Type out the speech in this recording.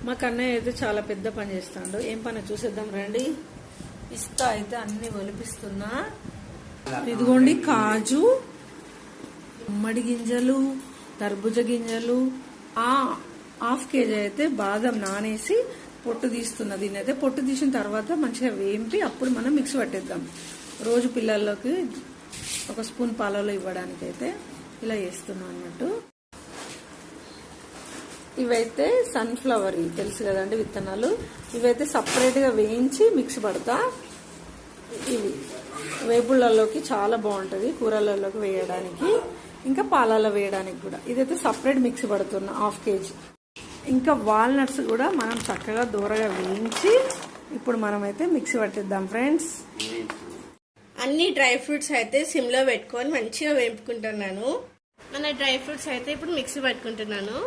మా కన్నయ్య అయితే చాలా పెద్ద పని చేస్తాడు. ఏం పని చూసేద్దాం రండి. పిస్తా అయితే అన్ని ఒలిపిస్తున్నా. ఇదిగోండి కాజు, గుమ్మడి గింజలు, తర్బుజ గింజలు, హాఫ్ కేజీ అయితే బాదం నానేసి పొట్టు తీస్తున్నా. దీన్ని అయితే పొట్టు తీసిన తర్వాత మంచిగా వేంపి అప్పుడు మనం మిక్సీ పట్టేద్దాం. రోజు పిల్లల్లోకి ఒక స్పూన్ పాలలో ఇవ్వడానికి అయితే ఇలా చేస్తున్నాం అన్నట్టు. ఇవైతే సన్ఫ్లవర్ తెలుసు కదండి విత్తనాలు. ఇవైతే సపరేట్గా వేయించి మిక్సీ పడతా. ఇవి వేపుళ్ళలోకి చాలా బాగుంటుంది, కూరలలోకి వేయడానికి, ఇంకా పాలలో వేయడానికి కూడా. ఇదైతే సపరేట్ మిక్సీ పడుతున్నా హాఫ్ కేజీ. ఇంకా వాల్నట్స్ కూడా మనం చక్కగా దూరగా వేయించి ఇప్పుడు మనమైతే మిక్సీ పట్టిద్దాం ఫ్రెండ్స్. అన్ని డ్రై ఫ్రూట్స్ అయితే సిమ్లో పెట్టుకొని మంచిగా వేపుకుంటున్నాను. మన డ్రై ఫ్రూట్స్ అయితే ఇప్పుడు మిక్సీ పట్టుకుంటున్నాను.